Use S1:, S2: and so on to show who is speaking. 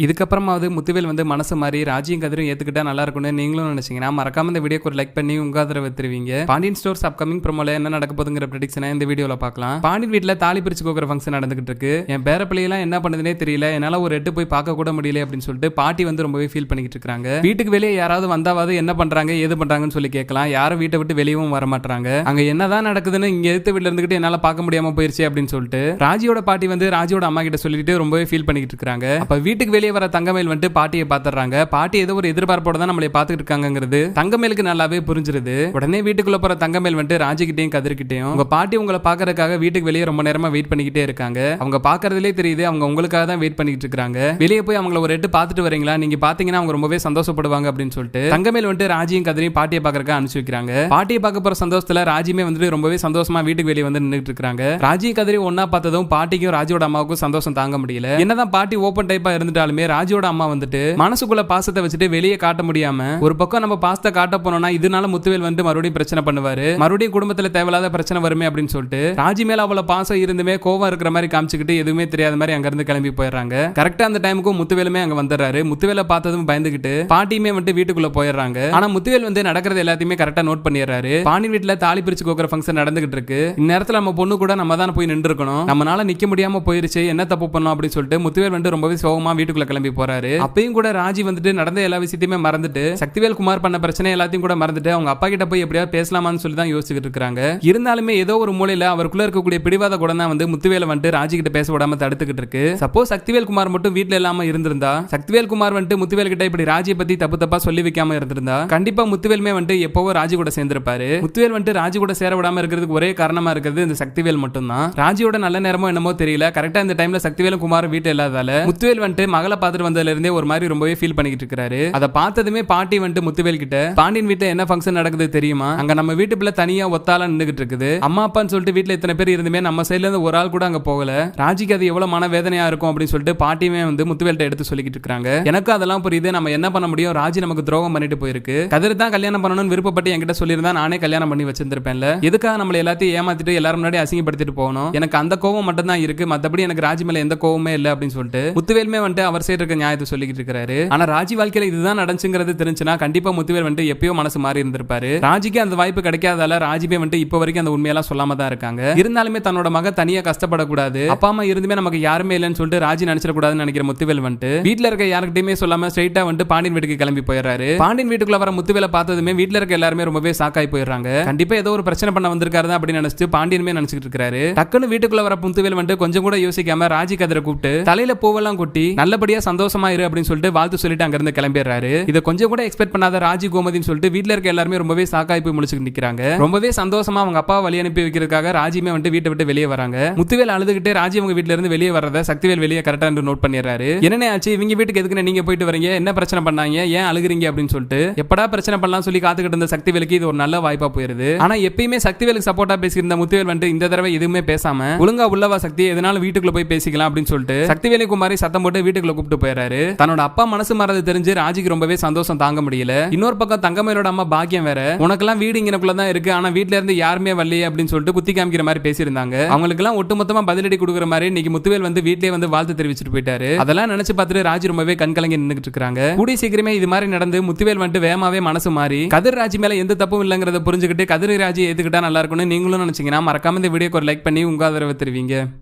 S1: இதுக்கப்புறமாவது முத்துவேல் வந்து மனசு மாறி ராஜியும் கதிரும் ஏத்துக்கிட்டா நல்லா இருக்கும்னு நீங்களும் நினைச்சீங்கன்னா மறக்காம இந்த வீடியோக்கு ஒரு லைக் பண்ணி உங்க ஆதரவு தருவீங்க. பாண்டியன் ஸ்டோர்ஸ் அப்கமிங் ப்ரோமோல என்ன நடக்க போகுதுங்கிற ப்ரெடிக்ஷனை இந்த வீடியோல பார்க்கலாம். பாண்டியன் வீட்டுல தாலி பிரிச்சு கோக்குற ஃபங்க்ஷன் நடந்துகிட்டு இருக்கு. என் பேரப்பிள்ளையெல்லாம் என்ன பண்ணுதுனே தெரியல, என்னால ஒரு எட்டு போய் பார்க்க கூட முடியல அப்படின்னு சொல்லிட்டு பாட்டி வந்து ரொம்பவே ஃபீல் பண்ணிக்கிட்டு இருக்காங்க. வீட்டுக்கு வெளியே யாராவது வந்தாவது என்ன பண்றாங்க ஏது பண்றாங்கன்னு சொல்லி கேட்கலாம். யாரும் வீட்டை விட்டு வெளியவும் வர மாட்டாங்க. அங்க என்னதான் நடக்குதுன்னு இங்க எடுத்த வீட்டுல இருந்துகிட்டு என்னால பார்க்க முடியாம போயிருச்சு அப்படின்னு சொல்லிட்டு ராஜியோட பாட்டி வந்து ராஜியோட அம்மா கிட்ட சொல்லிட்டு ரொம்பவே ஃபீல் பண்ணிக்கிட்டு இருக்காங்க. அப்ப வீட்டுக்கு வெளியே வர தங்கமேல் வந்து பாட்டியை பாத்துறாங்க. பாட்டி ஏதோ ஒரு எதிர்பார்ப்போட தான் நம்மளை பாத்துட்டு இருக்காங்கிறது தங்கமேலுக்கு நல்லாவே புரிஞ்சிருது. உடனே வீட்டுக்குள்ள போற தங்கமேல் வந்து ராஜிகிட்டையும் கதிர்கிட்டையும் உங்க பாட்டி உங்களை பாக்குறதுக்காக வீட்டுக்கு வெளியே ரொம்ப நேரமா வெயிட் பண்ணிக்கிட்டே இருக்காங்க. அவங்க பாக்குறதுலே தெரியுது அவங்க உங்களுக்காக தான் வெயிட் பண்ணிட்டு இருக்காங்க. வெளியே போய் அவங்கள ஒரு எட்டு பாத்துட்டு வரீங்களா, நீங்க பாத்தீங்கன்னா அவங்க ரொம்பவே சந்தோஷப்படுவாங்க அப்படின்னு சொல்லிட்டு தங்கமேல் வந்து ராஜியும் கதிரையும் பாட்டியை பாக்குறதுக்கு அனுப்பிச்சு வைக்கிறாங்க. பாட்டியை பார்க்க போற சந்தோஷத்துல ராஜியுமே வந்து ரொம்பவே சந்தோஷமா வீட்டுக்கு வெளியே வந்து நின்றுட்டு இருக்காங்க. ராஜி கதிரை ஒன்னா பார்த்ததும் பாட்டிக்கும் ராஜியோட அம்மாவுக்கும் சந்தோஷம் தாங்க முடியல. என்னதான் பாட்டி ஓபன் டைப்பா இருந்துட்டாலுமே ராஜியோட அம்மா வந்துட்டு மனசுக்குள்ள பாசத்தை வச்சுட்டு வெளியே காட்ட முடியாம ஒரு பக்கம் நம்ம பாசத்தை காட்ட போனோம்னா இதனால முத்துவேல் வந்து மறுபடியும் பிரச்சனை பண்ணுவாரு, மறுபடியும் குடும்பத்துல தேவையில்லாத பிரச்சனை வருமே அப்படின்னு சொல்லிட்டு ராஜி மேல அவ்வளவு பாசம் இருந்துமே கோவம் இருக்கிற மாதிரி காமிச்சுக்கிட்டு எதுவுமே தெரியாத மாதிரி அங்க இருந்து கிளம்பி போயிடுறாங்க. கரெக்டா அந்த டைமுக்கு முத்துவேலுமே அங்க வந்துடுறாரு. முத்துவேலை பார்த்ததும் பயந்துகிட்டு பாட்டியுமே வந்து வீட்டுக்குள்ள போயிடுறாங்க. ஆனா முத்துவேல் வந்து நடக்கிறது எல்லாத்தையுமே கரெக்டா நோட் பண்ணிடுறாரு. பாண்டி வீட்டுல தாலி பிரிச்சு கோக்குற ஃபங்க்ஷன் நடந்துகிட்டு இருக்கு. இந்நேரத்துல நம்ம பொண்ணு கூட நம்ம தான் போய் நின்று இருக்கணும், நம்மளால நிக்க முடியாம போயிருச்சு, என்ன தப்பு பண்ணோம் அப்படின்னு சொல்லிட்டு முத்துவேல் வந்து ரொம்பவே சோகமா வீட்டுக்குள்ள கிளம்பி போறாரு. அப்பயும் கூட ராஜி வந்துட்டு நடந்த எல்லா விஷயத்தையுமே மறந்துட்டு சக்திவேல் குமார் பண்ண பிரச்சனை எல்லாத்தையும் கூட மறந்துட்டு அவங்க அப்பா கிட்ட போய் எப்படியாவது பேசலாமான்னு சொல்லி தான் யோசிச்சுட்டு இருக்காங்க. இருந்தாலுமே ஏதோ ஒரு மூலையில அவருக்குள்ள இருக்கக்கூடிய பிடிவாத கூட தான் வந்து முத்துவேல வந்து ராஜி கிட்ட பேச விடாம தடுத்துக்கிட்டு இருக்கு. சப்போஸ் சக்திவேல் குமார் மட்டும் வீட்டுல இல்லாம இருந்திருந்தா, சக்திவேல் குமார் வந்து முத்துவேல் கிட்ட இப்படி ராஜியை பத்தி தப்பு தப்பா சொல்லி வைக்காம இருந்திருந்தா கண்டிப்பா முத்துவேலுமே வந்து எப்பவோ ராஜி கூட சேர்ந்திருப்பாரு. முத்துவேல் வந்து ராஜி கூட சேர விடாம இருக்கிறதுக்கு ஒரே காரணமா இருக்கிறது இந்த சக்திவேல் மட்டும் தான். ராஜியோட நல்ல நேரமோ என்னமோ தெரியல, கரெக்டா இந்த டைம்ல சக்திவேலும் குமார் வீட்டு இல்லாதால முத்துவேல் வந்து மகளை பார்த்துட்டு வந்ததுல இருந்தே ஒரு மாதிரி ரொம்பவே ஃபீல் பண்ணிக்கிட்டு இருக்காரு. அதை பார்த்ததுமே பாட்டி வந்து முத்துவேல் கிட்ட பாண்டியன் வீட்டுல என்ன ஃபங்க்ஷன் நடக்குது தெரியுமா, அங்க நம்ம வீட்டு பிள்ளை தனியா ஒத்தால நின்னுகிட்டு இருக்குது, அம்மா அப்பான்னு சொல்லிட்டு வீட்டுல இத்தனை பேர் இருந்துமே நம்ம சைட்ல இருந்து ஒரு ஆள் கூட அங்க போகல, ராஜிக்கு அது எவ்வளவு மனவேதனையா இருக்கும் அப்படின்னு சொல்லிட்டு பாட்டியுமே வந்து முத்துவேல்ட்ட எடுத்து சொல்லிக்கிட்டு இருக்காங்க. எனக்கு அதெல்லாம் புரியுது, நம்ம என்ன பண்ண முடியும், ராஜி நமக்கு துரோகம் பண்ணிட்டு போயிருக்கு, கதிர் தான் கல்யாணம் பண்ணணும்னு விருப்பப்பட்டு என்கிட்ட சொல்லியிருந்தா நானே கல்யாணம் பண்ணி வச்சிருந்திருப்பேன்ல, எதுக்காக நம்மள எல்லாத்தையும் ஏமாத்திட்டு எல்லாரும் முன்னாடி அசிங்கப்படுத்திட்டு போகணும், எனக்கு அந்த கோவம் மட்டும் தான் இருக்கு, மத்தபடி எனக்கு ராஜி மேல எந்த கோவமே இல்லை அப்படின்னு சொல்லிட்டு முத்துவேலுமே வந்து அவர் சைடு இருக்க நியாயத்தை சொல்லிக்கிட்டு இருக்காரு. ஆனா ராஜி வாழ்க்கையில இதுதான் நடந்துங்கிறது தெரிஞ்சுனா கண்டிப்பா முத்துவேல் வந்து எப்பயோ மனசு மாறி இருந்திருப்பாரு. ராஜிக்கு அந்த வாய்ப்பு கிடைக்காதால ராஜிபே வந்து இப்ப வரைக்கும் அந்த உண்மையெல்லாம் சொல்லாம தான் இருக்காங்க. இருந்தாலுமே தன்னோட மக தனியா கஷ்டப்படக்கூடாது, அப்பா அம்மா இருந்துமே நமக்கு யாருமே இல்லைன்னு சொல்லிட்டு ராஜி நினைச்சிடக்கூடாதுன்னு நினைக்கிற முத்துவேல் வந்து வீட்டுல இருக்க யாருக்கிட்டையுமே சொல்லாம ஸ்ட்ரைட்டா வந்து பாண்டியன் வீட்டுக்கு கிளம்பி போயிடுறாரு. பாண்டியன் வீட்டுக்குள்ள வர முத்துவேலை பார்த்ததுமே வீட்டுல இருக்க எல்லாருமே ரொம்பவே சாக்காய் போயிடுறாங்க. கண்டிப்பா ஏதோ ஒரு பிரச்சனை பண்ண வந்திருக்காரு அப்படின்னு நினைச்சு பாண்டியனுமே நினைச்சிட்டு இருக்காரு. டக்குன்னு வீட்டுக்குள்ள வர முத்துவேல் வந்து கொஞ்சம் கூட யோசிக்காம ராஜி கதிரை கூப்பிட்டு தலையில பூவெல்லாம் கொட்டி நல்லபடியா சந்தோஷமா இரு அப்படின்னு சொல்லிட்டு வாழ்த்து சொல்லிட்டு அங்க இருந்து கிளம்பிடுறாரு. இதை கொஞ்சம் கூட எக்ஸ்பெக்ட் பண்ணாத ராஜி கோமதின்னு சொல்லிட்டு வீட்டுல இருக்க எல்லாருமே ரொம்பவே சாக்காய் போய் முடிச்சுட்டு நிக்கிறாங்க. ரொம்பவே சந்தோஷமா அவங்க அப்பா வழி அனுப்பி வைக்கிறதுக்காக ராஜியுமே வந்து வீட்டை விட்டு வெளியே வராங்க. முத்துவேல் அழுதுகிட்டே ராஜி அவங்க வீட்டுல இருந்து வெளியே வர்றத சக்திவேல் வெளியே கரெக்டா நோட் பண்ணிடுறாரு. என்ன ஆச்சு, இவங்க வீட்டுக்கு எதுக்கு நீங்க போயிட்டு வரீங்க, என்ன பிரச்சனை பண்ணாங்க, ஏன் அழுகுறீங்க அப்படின்னு சொல்லிட்டு எப்படா பிரச்சனை பண்ணலாம் சொல்லி காத்துக்கிட்டு இருந்த சக்திவேலுக்கு இது ஒரு நல்ல வாய்ப்பா போயிருது. ஆனா எப்பயுமே சக்திவேலுக்கு சப்போர்ட்டா பேசியிருந்த முத்துவேல் வந்து இந்த தடவை எதுவுமே பேசாம ஒழுங்கா உள்ளவா சக்தி எதனால வீட்டுக்குள்ள போய் பேசிக்கலாம் அப்படின்னு சொல்லிட்டு சக்திவேலு குமாரி சத்தம் போட்டு வீட்டுக்குள்ள கூப்பிட்டு போயிடுறாரு. தன்னோட அப்பா மனசு மாறது தெரிஞ்சு ராஜிக்கு ரொம்பவே சந்தோஷம் தாங்க முடியல. இன்னொரு பக்கம் தங்கமயிலோட அம்மா பாக்கியம் வேற உனக்கெல்லாம் வீடு இங்கனக்குள்ள தான் இருக்கு, ஆனா வீட்ல இருந்து யாருமே வரலையே அப்படின்னு சொல்லிட்டு குத்தி காமிக்கிற மாதிரி பேசியிருந்தாங்க. அவங்களுக்கு எல்லாம் ஒட்டுமொத்தமா பதிலடி கொடுக்குற மாதிரி இன்னைக்கு முத்துவேல் வந்து வீட்லயே வந்து வாழ்த்து தெரிவிச்சிட்டு போயிட்டாரு. அதெல்லாம் நினைச்சு பார்த்துட்டு ராஜி ரொம்பவே கண்கலங்கி நின்னுட்டு இருக்காங்க. கூடிய சீக்கிரமே இது மாதிரி நடந்து முத்துவேல் வந்து வேகமாவே மனசு மாறி கதிர் ராஜி மேல எந்த தப்பும் இல்லங்கிறத புரிஞ்சுக்கிட்டு கதிர் ராஜி ஏத்துக்கிட்டா நல்லா இருக்கும்னு நீங்களும் நினைச்சீங்கன்னா மறக்காம இந்த வீடியோக்கு ஒரு லைக் பண்ணி உங்க ஆதரவு தருவீங்க.